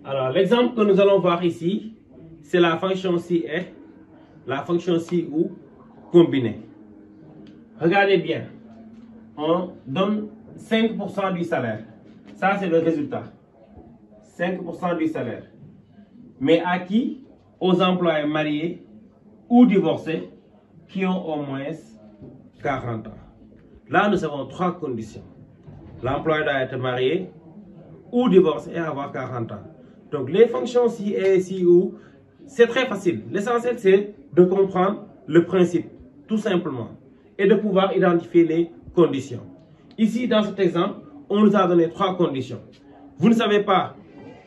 Alors, l'exemple que nous allons voir ici, c'est la fonction si est, la fonction si ou combinée. Regardez bien, on donne 5% du salaire. Ça, c'est le résultat. 5% du salaire. Mais à qui? Aux employés mariés ou divorcés qui ont au moins 40 ans. Là, nous avons trois conditions. L'employé doit être marié ou divorcé et avoir 40 ans. Donc, les fonctions si et si ou, c'est très facile. L'essentiel, c'est de comprendre le principe, tout simplement, et de pouvoir identifier les conditions. Ici, dans cet exemple, on nous a donné trois conditions. Vous ne savez pas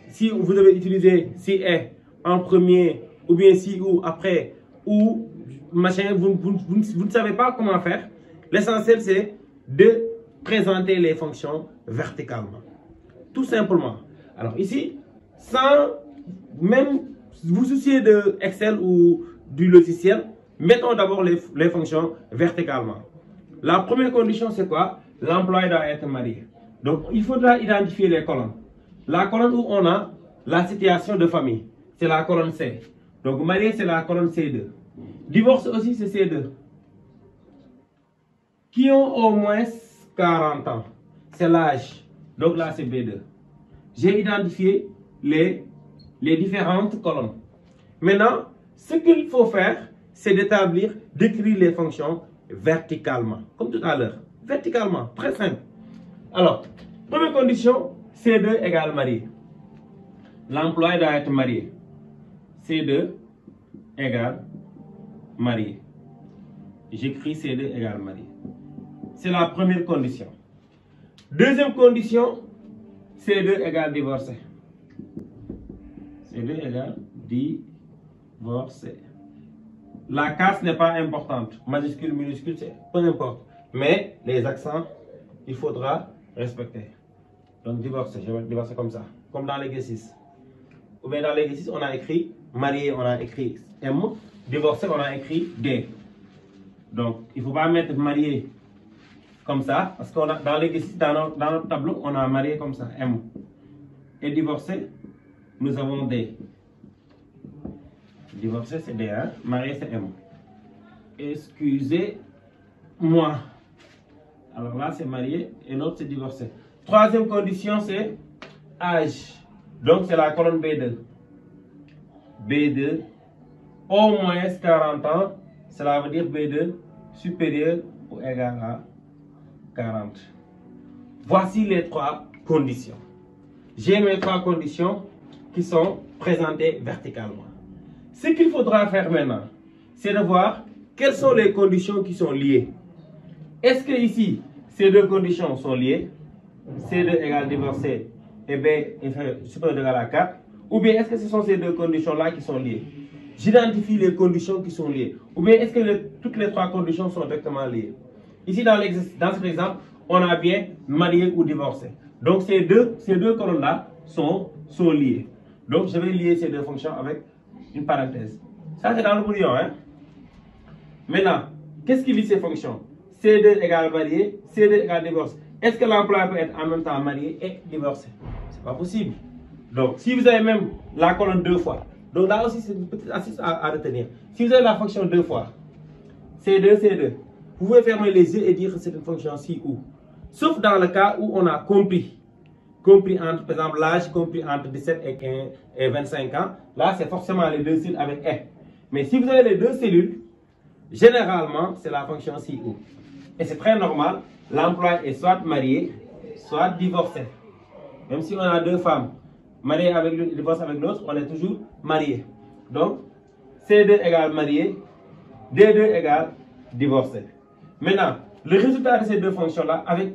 si vous devez utiliser si est en premier, ou bien si ou après, ou machin, vous ne savez pas comment faire. L'essentiel, c'est de présenter les fonctions verticalement. Tout simplement. Alors ici, sans même vous soucier de Excel ou du logiciel, mettons d'abord les fonctions verticalement. La première condition, c'est quoi? L'employé doit être marié. Donc, il faudra identifier les colonnes. La colonne où on a la situation de famille, c'est la colonne C. Donc, marié, c'est la colonne C2. Divorce aussi, c'est C2. Qui ont au moins 40 ans, c'est l'âge. Donc là, c'est B2. J'ai identifié les différentes colonnes. Maintenant, ce qu'il faut faire, c'est d'écrire les fonctions verticalement, comme tout à l'heure. Verticalement, très simple. Alors, première condition, C2 égale marié. L'employé doit être marié. C2 égale marié. J'écris C2 égale marié. C'est la première condition. Deuxième condition, C2 égale divorcé. C2 égale divorcé. La casse n'est pas importante. Majuscule, minuscule, c'est peu importe. Mais les accents, il faudra respecter. Donc divorcé, je vais divorcer comme ça. Comme dans l'exercice. Ou bien dans l'exercice, on a écrit marié, on a écrit M. Divorcé, on a écrit D. Donc, il ne faut pas mettre marié comme ça, parce qu'on a dans l'exercice, dans notre tableau, on a marié comme ça, M. Et divorcé, nous avons D. Divorcé, c'est D, hein? Marié, c'est M. Excusez-moi. Alors là, c'est marié et l'autre, c'est divorcé. Troisième condition, c'est âge. Donc, c'est la colonne B2. B2, au moins 40 ans, cela veut dire B2 supérieur ou égal à 40. Voici les trois conditions. J'ai mes trois conditions qui sont présentées verticalement. Ce qu'il faudra faire maintenant, c'est de voir quelles sont les conditions qui sont liées. Est-ce que ici, ces deux conditions sont liées? C2 égale divorcé et B supérieur ou égal à 4. Ou bien est-ce que ce sont ces deux conditions-là qui sont liées? J'identifie les conditions qui sont liées. Ou bien est-ce que toutes les trois conditions sont directement liées? Ici, dans cet exemple, on a bien marié ou divorcé. Donc, ces deux colonnes-là sont liées. Donc, je vais lier ces deux fonctions avec une parenthèse. Ça, c'est dans le brouillon. Hein? Maintenant, qu'est-ce qui lie ces fonctions? C2 égale marié, C2 égale divorce. Est-ce que l'employé peut être en même temps marié et divorcé? Ce n'est pas possible. Donc, si vous avez même la colonne deux fois, donc là aussi, c'est une petite astuce à retenir. Si vous avez la fonction deux fois, C2, C2, vous pouvez fermer les yeux et dire que c'est une fonction si ou. Sauf dans le cas où on a compris entre, par exemple, l'âge compris entre 17 et 25 ans. Là, c'est forcément les deux cellules avec et. Mais si vous avez les deux cellules, généralement, c'est la fonction si ou. Et c'est très normal, l'employé est soit marié, soit divorcé. Même si on a deux femmes, mariées avec l'une et divorcées avec l'autre, on est toujours marié. Donc, C2 égale marié, D2 égale divorcé. Maintenant, le résultat de ces deux fonctions-là, avec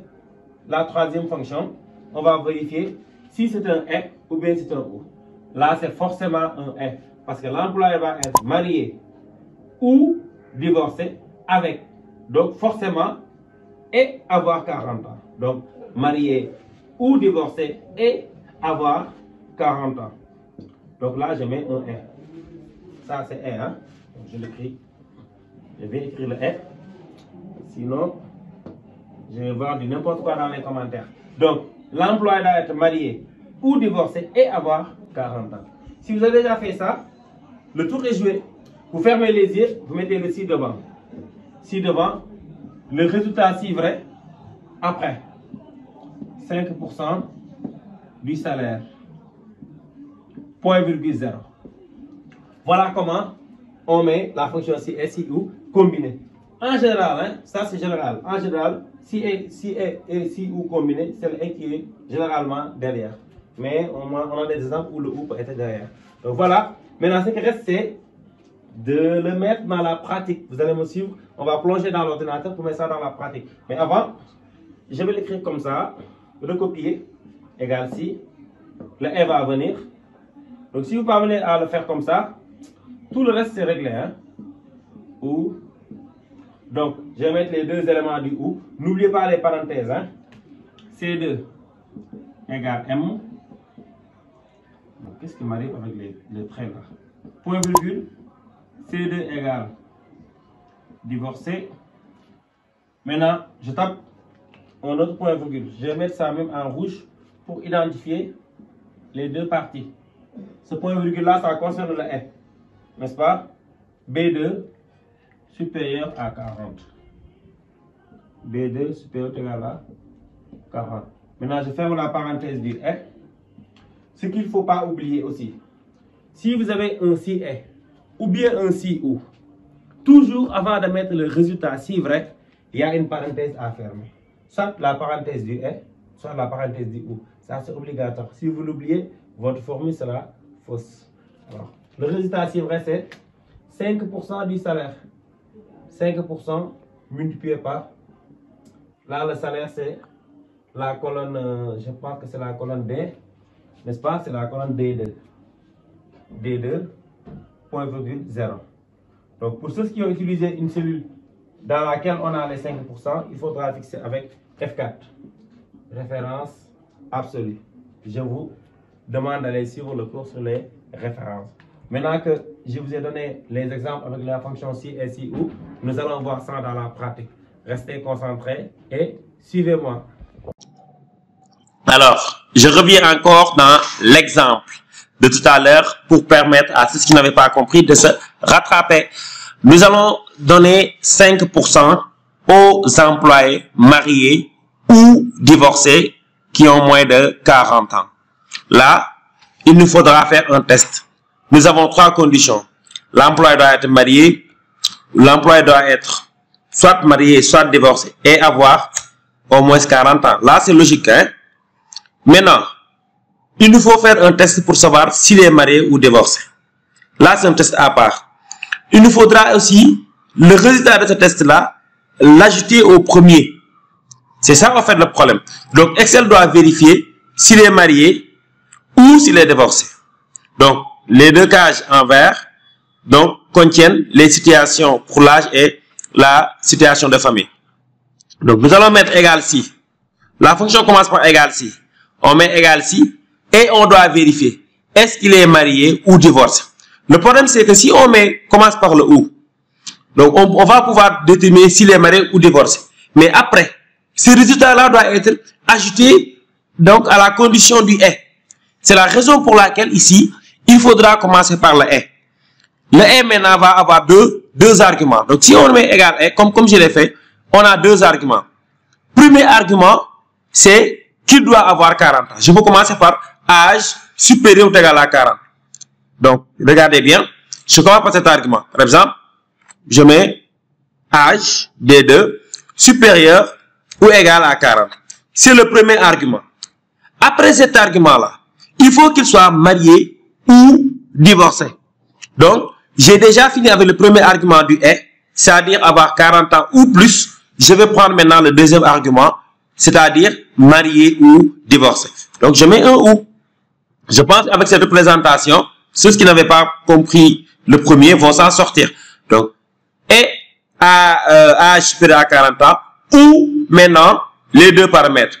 la troisième fonction, on va vérifier si c'est un et ou bien c'est un ou. Là, c'est forcément un et. Parce que l'employé va être marié ou divorcé avec. Donc, forcément, et avoir 40 ans. Donc, marié ou divorcé et avoir 40 ans. Donc là, je mets un et. Ça, c'est et. Hein? Donc, je l'écris. Je vais écrire le et. Sinon, je vais voir du n'importe quoi dans les commentaires. Donc, l'employé doit être marié ou divorcé et avoir 40 ans. Si vous avez déjà fait ça, le tour est joué. Vous fermez les yeux, vous mettez le ci-devant. Ci-devant, le résultat ci-vrai, après. 5% du salaire. Point virgule 0. Voilà comment on met la fonction si et si ou combinée. En général, hein, ça c'est général. En général, si et si ou combiné, c'est le et qui est généralement derrière. Mais on a des exemples où le ou peut être derrière. Donc voilà. Maintenant, ce qui reste, c'est de le mettre dans la pratique. Vous allez me suivre. On va plonger dans l'ordinateur pour mettre ça dans la pratique. Mais avant, je vais l'écrire comme ça. Recopier, égal si. Le et va venir. Donc si vous parvenez à le faire comme ça, tout le reste c'est réglé. Hein? Ou. Donc, je vais mettre les deux éléments du ou. N'oubliez pas les parenthèses. Hein? C2 égale M. Qu'est-ce qui m'arrive avec les traits là? Point virgule. C2 égale divorcé. Maintenant, je tape un autre point virgule. Je vais mettre ça même en rouge pour identifier les deux parties. Ce point virgule là, ça concerne le et. N'est-ce pas? B2 supérieur à 40. B2 supérieur égal à 40. Maintenant, je ferme la parenthèse du et. Ce qu'il ne faut pas oublier aussi, si vous avez un si et ou bien un si ou, toujours avant de mettre le résultat si vrai, il y a une parenthèse à fermer. Soit la parenthèse du et, soit la parenthèse du ou. Ça c'est obligatoire. Si vous l'oubliez, votre formule sera fausse. Alors, le résultat si vrai c'est 5% du salaire. 5% multiplié par, là le salaire c'est la colonne, je pense que c'est la colonne D, n'est-ce pas? C'est la colonne D2. D2, point virgule 0. Donc pour ceux qui ont utilisé une cellule dans laquelle on a les 5%, il faudra fixer avec F4. Référence absolue. Je vous demande d'aller suivre le cours sur les références. Maintenant que je vous ai donné les exemples avec la fonction si et si ou, nous allons voir ça dans la pratique. Restez concentrés et suivez-moi. Alors, je reviens encore dans l'exemple de tout à l'heure pour permettre à ceux qui n'avaient pas compris de se rattraper. Nous allons donner 5% aux employés mariés ou divorcés qui ont moins de 40 ans. Là, il nous faudra faire un test. Nous avons trois conditions. L'employé doit être marié, l'employé doit être soit marié, soit divorcé et avoir au moins 40 ans. Là, c'est logique, hein? Maintenant, il nous faut faire un test pour savoir s'il est marié ou divorcé. Là, c'est un test à part. Il nous faudra aussi le résultat de ce test-là, l'ajouter au premier. C'est ça, en fait, le problème. Donc, Excel doit vérifier s'il est marié ou s'il est divorcé. Donc, les deux cases en vert donc, contiennent les situations pour l'âge et la situation de famille. Donc, nous allons mettre égal si. La fonction commence par égal si. On met égal si et on doit vérifier est-ce qu'il est marié ou divorcé. Le problème, c'est que si on commence par le ou, donc on va pouvoir déterminer s'il est marié ou divorcé. Mais après, ce résultat-là doit être ajouté donc à la condition du et. C'est la raison pour laquelle ici, il faudra commencer par le et. Le et maintenant va avoir deux arguments. Donc si on met égal et, comme je l'ai fait, on a deux arguments. Premier argument, c'est qu'il doit avoir 40 ans. Je vais commencer par âge supérieur ou égal à 40. Donc, regardez bien. Je commence par cet argument. Par exemple, je mets âge D2 supérieur ou égal à 40. C'est le premier argument. Après cet argument-là, il faut qu'il soit marié ou divorcé. Donc, j'ai déjà fini avec le premier argument du et, c'est-à-dire avoir 40 ans ou plus. Je vais prendre maintenant le deuxième argument, c'est-à-dire marié ou divorcé. Donc, je mets un ou. Je pense avec cette représentation, ceux qui n'avaient pas compris le premier vont s'en sortir. Donc, et à âge supérieur à 40 ans, ou maintenant, les deux paramètres.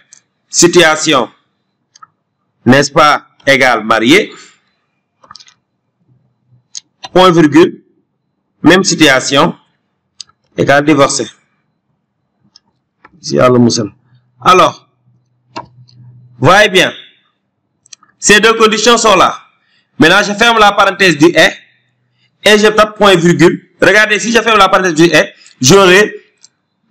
Situation, n'est-ce pas, égale marié. Point virgule, même situation, égale divorcé. Ici, alors, voyez bien, ces deux conditions sont là. Maintenant, je ferme la parenthèse du et je tape point virgule. Regardez, si je ferme la parenthèse du et, j'aurai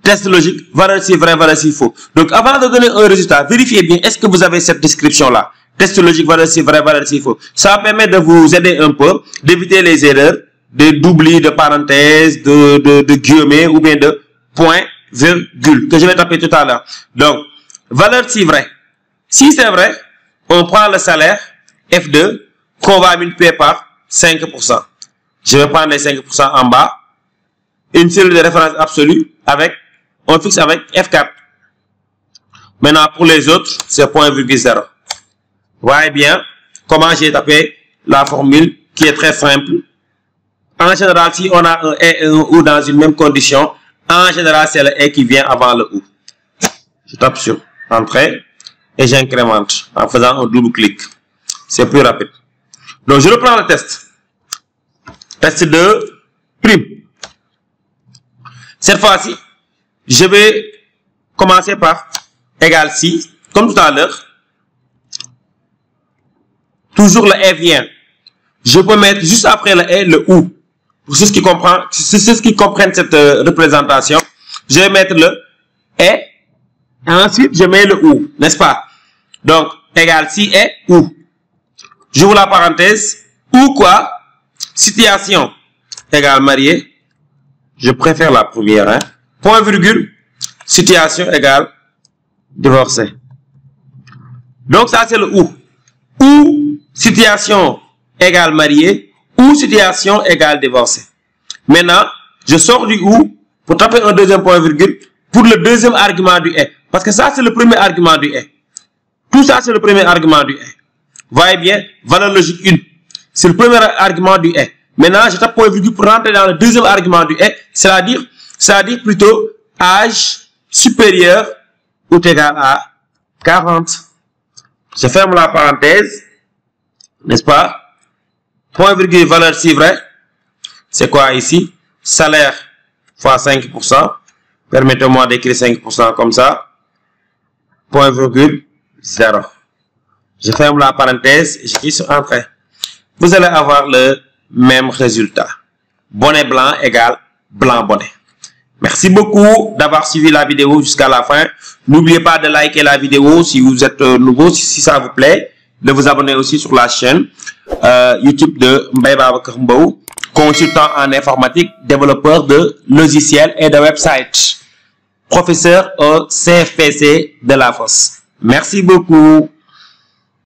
test logique, valeur si vrai, valeur si faux. Donc, avant de donner un résultat, vérifiez bien, est-ce que vous avez cette description-là? Test logique, valeur si vrai, valeur si faux. Ça permet de vous aider un peu, d'éviter les erreurs, d'oubli de parenthèses, de guillemets ou bien de point, virgule, que je vais taper tout à l'heure. Donc, valeur si vrai. Si c'est vrai, on prend le salaire, F2, qu'on va multiplier par 5%. Je vais prendre les 5% en bas. Une cellule de référence absolue avec, on fixe avec F4. Maintenant, pour les autres, c'est point virgule 0. Voyez bien comment j'ai tapé la formule qui est très simple. En général, si on a un et et un ou dans une même condition, en général, c'est le et qui vient avant le ou. Je tape sur Entrée et j'incrémente en faisant un double clic. C'est plus rapide. Donc, je reprends le test. Test de prime. Cette fois-ci, je vais commencer par égal si, comme tout à l'heure. Toujours le et vient. Je peux mettre juste après le et le ou. Pour ceux qui comprennent cette représentation, je vais mettre le et ensuite je mets le ou, n'est-ce pas? Donc, égal si et ou. J'ouvre la parenthèse, ou quoi? Situation égale marié. Je préfère la première, hein. Point virgule, situation égale divorcé. Donc, ça c'est le ou. Ou situation égale marié, ou situation égale divorcé. Maintenant, je sors du ou pour taper un deuxième point virgule pour le deuxième argument du et. Parce que ça c'est le premier argument du et. Tout ça c'est le premier argument du et. Voyez bien, valeur logique 1. C'est le premier argument du et. Maintenant, je tape point virgule pour rentrer dans le deuxième argument du et, c'est-à-dire plutôt âge supérieur ou égal à 40. Je ferme la parenthèse, n'est-ce pas? Point virgule valeur si vrai, c'est quoi ici? Salaire fois 5%. Permettez-moi d'écrire 5% comme ça. Point virgule 0. Je ferme la parenthèse et je clique sur Entrée. Vous allez avoir le même résultat. Bonnet blanc égale blanc bonnet. Merci beaucoup d'avoir suivi la vidéo jusqu'à la fin. N'oubliez pas de liker la vidéo si vous êtes nouveau, si ça vous plaît. De vous abonner aussi sur la chaîne YouTube de Mbaye Babacar Mbow, consultant en informatique, développeur de logiciels et de websites, professeur au CFPC de la Fosse. Merci beaucoup.